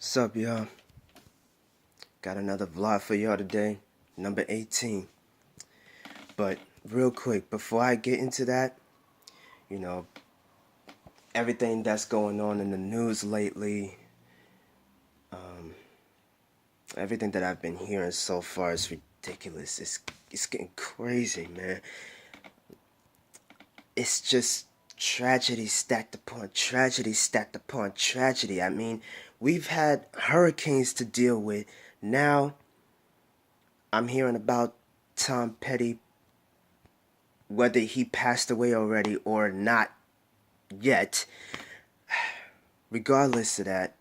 What's up, y'all? Got another vlog for y'all today, number 18. But real quick, before I get into that, you know, everything that's going on in the news lately, everything that I've been hearing so far is ridiculous. It's getting crazy, man. It's just tragedy stacked upon tragedy stacked upon tragedy. I mean, we've had hurricanes to deal with. Now, I'm hearing about Tom Petty, whether he passed away already or not yet. Regardless of that,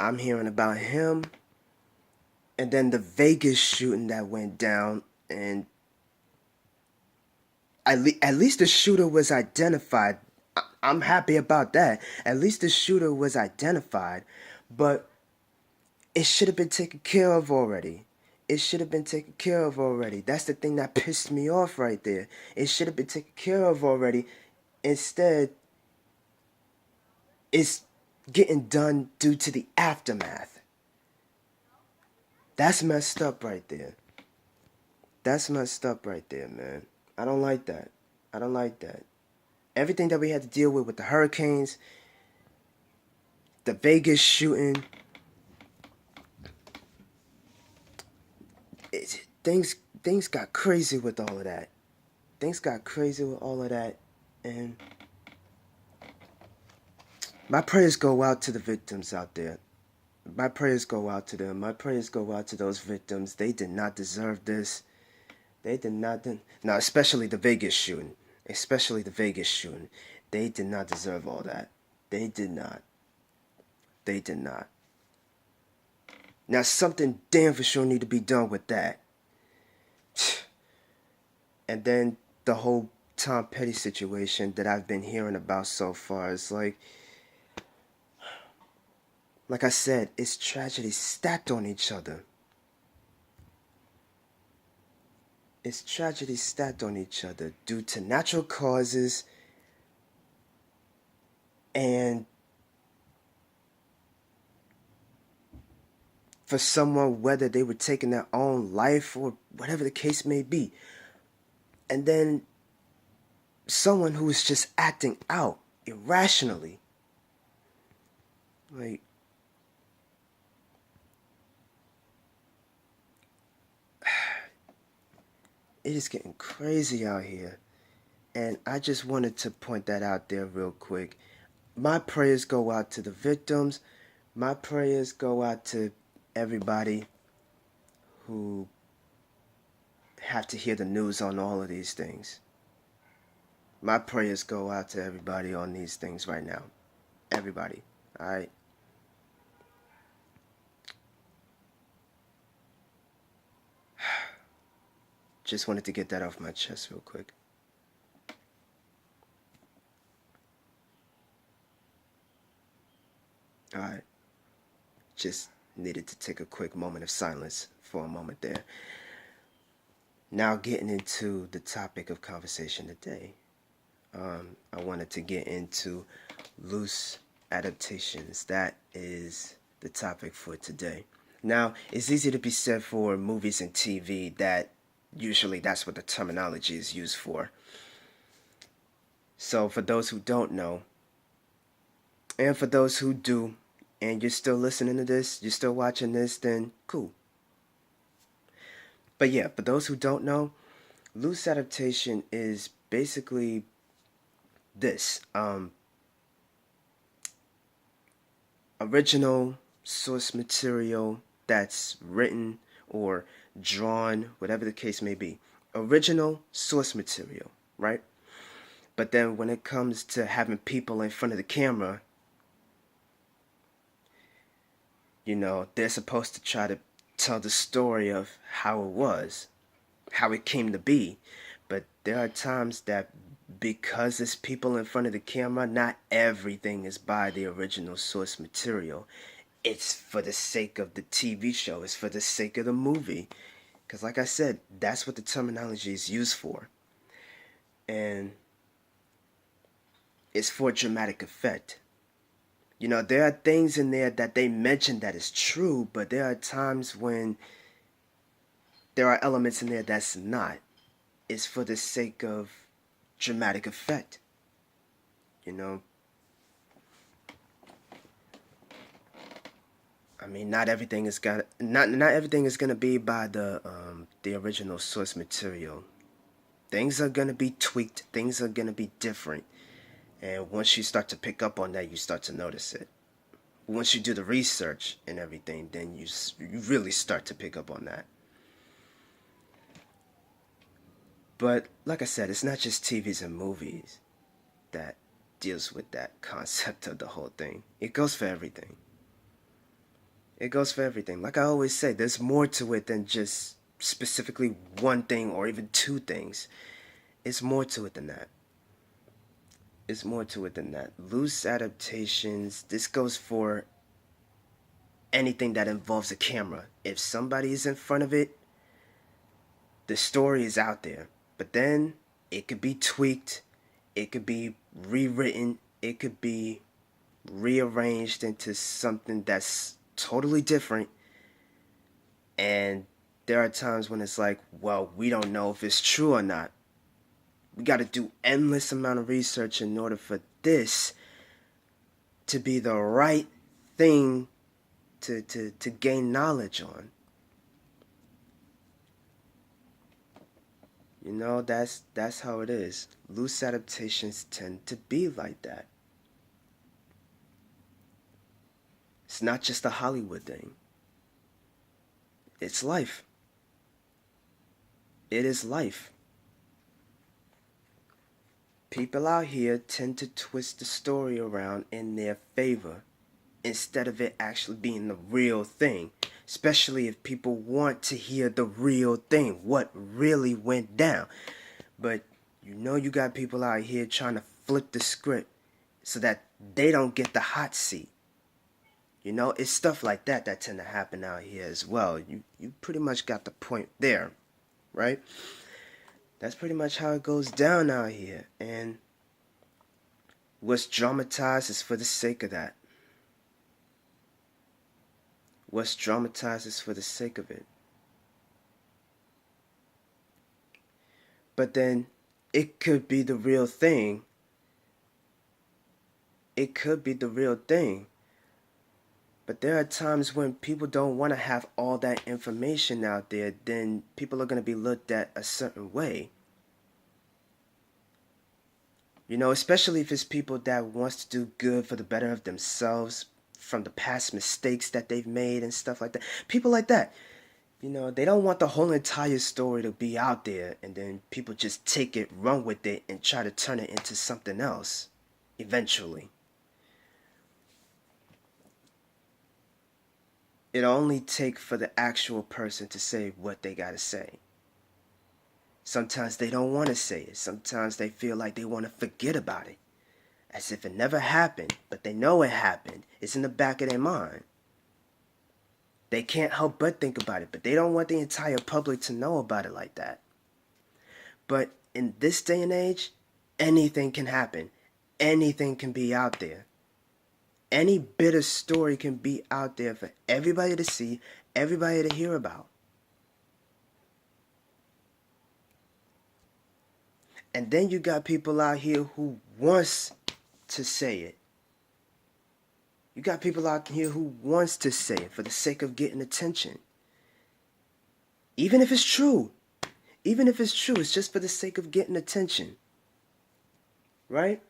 I'm hearing about him, and then the Vegas shooting that went down, and at least the shooter was identified. I'm happy about that. At least the shooter was identified, but it should have been taken care of already. It should have been taken care of already. That's the thing that pissed me off right there. It should have been taken care of already. Instead, it's getting done due to the aftermath. That's messed up right there. That's messed up right there, man. I don't like that. I don't like that. Everything that we had to deal with the hurricanes, the Vegas shooting, things got crazy with all of that. Things got crazy with all of that, and my prayers go out to the victims out there. My prayers go out to them. My prayers go out to those victims. They did not deserve this. They did not. Now, especially the Vegas shooting. Especially the Vegas shooting. They did not deserve all that. They did not. They did not. Now, something damn for sure need to be done with that. And then the whole Tom Petty situation that I've been hearing about so far is like I said, it's tragedy stacked on each other. It's tragedy stacked on each other due to natural causes and for someone, whether they were taking their own life or whatever the case may be. And then someone who is just acting out irrationally. Like, it is getting crazy out here. And I just wanted to point that out there real quick. My prayers go out to the victims. My prayers go out to everybody who have to hear the news on all of these things. My prayers go out to everybody on these things right now. Everybody. Alright? Just wanted to get that off my chest real quick. Alright. Just needed to take a quick moment of silence for a moment there. Now getting into the topic of conversation today. I wanted to get into loose adaptations. That is the topic for today. Now, it's easy to be said for movies and TV that usually that's what the terminology is used for. So for those who don't know, and for those who do, and you're still listening to this, you're still watching this, then cool. But yeah, for those who don't know, loose adaptation is basically this. Original source material that's written or drawn, whatever the case may be. Original source material, right? But then when it comes to having people in front of the camera, you know, they're supposed to try to tell the story of how it was, how it came to be. But there are times that because it's people in front of the camera, not everything is by the original source material. It's for the sake of the TV show. It's for the sake of the movie. Because like I said, that's what the terminology is used for. And it's for dramatic effect. There are things in there that they mention that is true, but there are times when there are elements in there that's not. It's for the sake of dramatic effect. You know, I mean, not everything is gonna be by the original source material. Things are gonna be tweaked. Things are gonna be different. And once you start to pick up on that, you start to notice it. Once you do the research and everything, then you really start to pick up on that. But like I said, it's not just TVs and movies that deals with that concept of the whole thing. It goes for everything. It goes for everything. Like I always say, there's more to it than just specifically one thing or even two things. It's more to it than that. It's more to it than that. Loose adaptations, this goes for anything that involves a camera. If somebody is in front of it, the story is out there. But then it could be tweaked, it could be rewritten, it could be rearranged into something that's totally different. And there are times when it's like, well, we don't know if it's true or not. We got to do endless amount of research in order for this to be the right thing to gain knowledge on. That's how it is. Loose adaptations tend to be like that. It's not just a Hollywood thing. It's life. It is life. People out here tend to twist the story around in their favor instead of it actually being the real thing. Especially if people want to hear the real thing, what really went down. But you got people out here trying to flip the script so that they don't get the hot seat. It's stuff like that tend to happen out here as well. You pretty much got the point there, right? That's pretty much how it goes down out here. And what's dramatized is for the sake of that. What's dramatized is for the sake of it. But then it could be the real thing. It could be the real thing. But there are times when people don't want to have all that information out there, then people are going to be looked at a certain way. Especially if it's people that wants to do good for the better of themselves from the past mistakes that they've made and stuff like that. People like that. They don't want the whole entire story to be out there and then people just take it, run with it, and try to turn it into something else eventually. It only take for the actual person to say what they gotta say. Sometimes they don't want to say it. Sometimes they feel like they want to forget about it. As if it never happened, but they know it happened. It's in the back of their mind. They can't help but think about it, but they don't want the entire public to know about it like that. But in this day and age, anything can happen. Anything can be out there. Any bit of story can be out there for everybody to see, everybody to hear about. And then you got people out here who wants to say it. You got people out here who wants to say it for the sake of getting attention. Even if it's true. Even if it's true, it's just for the sake of getting attention. Right?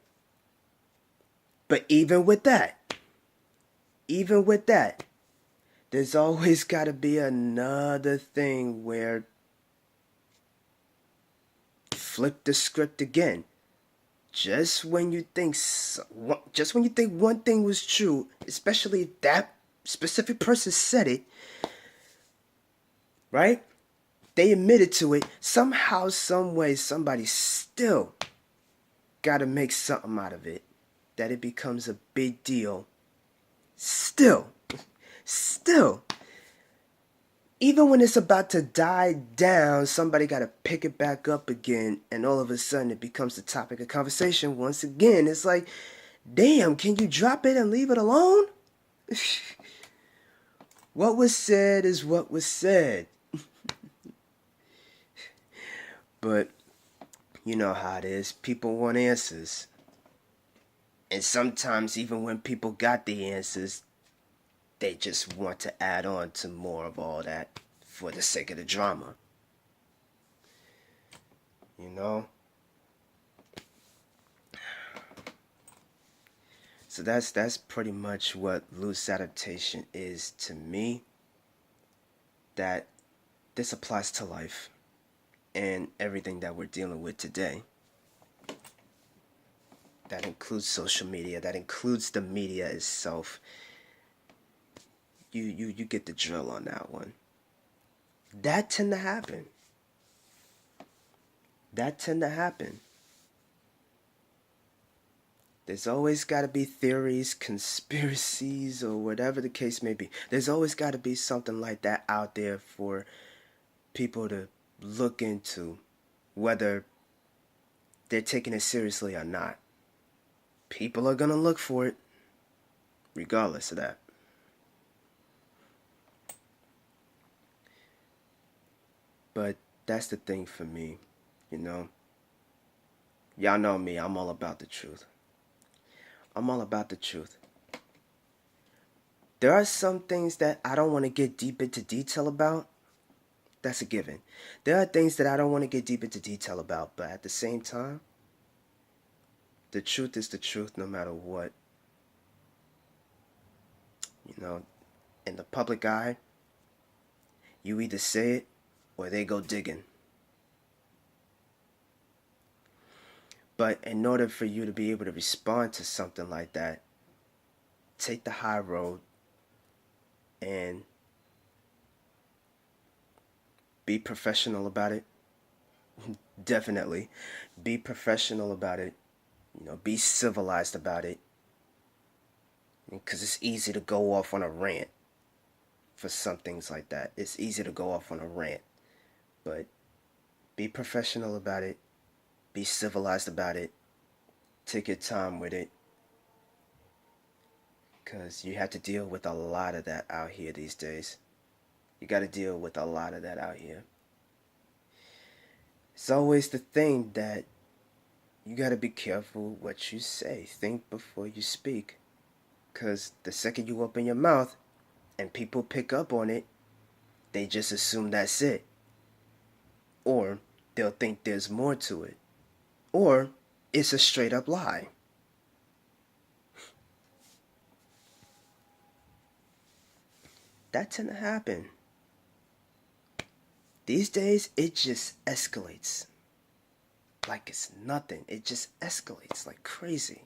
But even with that, there's always got to be another thing where flip the script again. Just when you think one thing was true, especially if that specific person said it, right? They admitted to it. Somehow, some way, somebody still got to make something out of it. That it becomes a big deal. Still. Even when it's about to die down, somebody got to pick it back up again, and all of a sudden it becomes the topic of conversation once again. It's like, Damn, can you drop it and leave it alone? What was said is what was said. But you know how it is. People want answers. And sometimes, even when people got the answers, they just want to add on to more of all that for the sake of the drama. You know? So that's pretty much what loose adaptation is to me. That this applies to life and everything that we're dealing with today. That includes social media. That includes the media itself. You get the drill on that one. That tend to happen. That tend to happen. There's always got to be theories, conspiracies, or whatever the case may be. There's always got to be something like that out there for people to look into, whether they're taking it seriously or not. People are going to look for it, regardless of that. But that's the thing for me, you know. Y'all know me, I'm all about the truth. I'm all about the truth. There are some things that I don't want to get deep into detail about. That's a given. There are things that I don't want to get deep into detail about, but at the same time, the truth is the truth no matter what. You know, in the public eye, you either say it or they go digging. But in order for you to be able to respond to something like that, take the high road and be professional about it. Definitely. Be professional about it. You know, be civilized about it. Because it's easy to go off on a rant for some things like that. It's easy to go off on a rant. But be professional about it. Be civilized about it. Take your time with it. Because you have to deal with a lot of that out here these days. You got to deal with a lot of that out here. It's always the thing that you got to be careful what you say. Think before you speak. Because the second you open your mouth and people pick up on it, they just assume that's it. Or they'll think there's more to it. Or it's a straight up lie. That tend to happen. These days, it just escalates. Like it's nothing. It just escalates like crazy.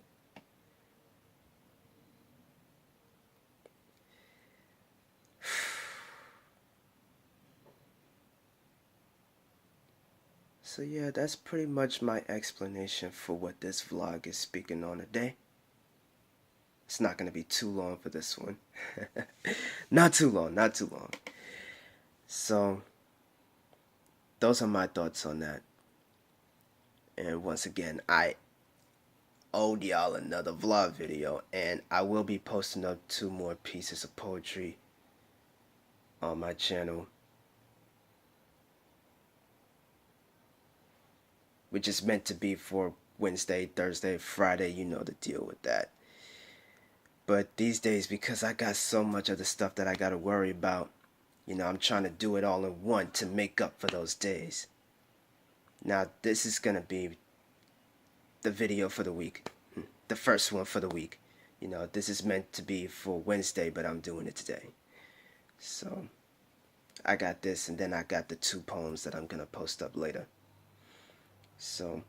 So yeah, that's pretty much my explanation for what this vlog is speaking on today. It's not going to be too long for this one. Not too long, not too long. So, those are my thoughts on that. And once again, I owed y'all another vlog video, and I will be posting up 2 more pieces of poetry on my channel, which is meant to be for Wednesday, Thursday, Friday. You know the deal with that. But these days, because I got so much of the stuff that I got to worry about, you know, I'm trying to do it all in one to make up for those days. Now, this is going to be the video for the week. The first one for the week. You know, this is meant to be for Wednesday, but I'm doing it today. So, I got this, and then I got the 2 poems that I'm going to post up later. So,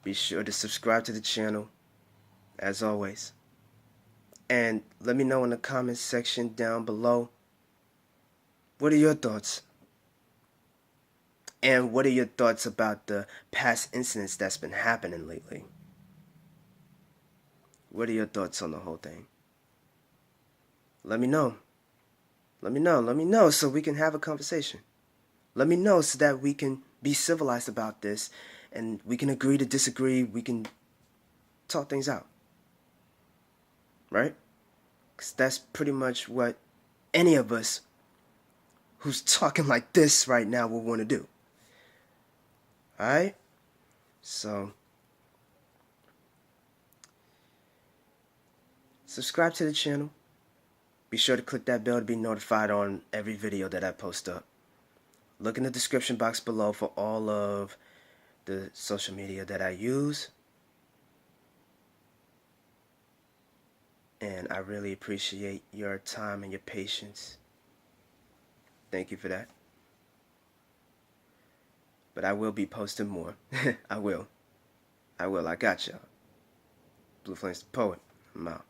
be sure to subscribe to the channel, as always. And let me know in the comments section down below, what are your thoughts? And what are your thoughts about the past incidents that's been happening lately? What are your thoughts on the whole thing? Let me know. Let me know so we can have a conversation. Let me know so that we can be civilized about this and we can agree to disagree. We can talk things out, right? Because that's pretty much what any of us who's talking like this right now will want to do. Alright? So, subscribe to the channel. Be sure to click that bell to be notified on every video that I post up. Look in the description box below for all of the social media that I use. And I really appreciate your time and your patience. Thank you for that. But I will be posting more. I will. I got y'all. Blue Flames the Poet. I'm out.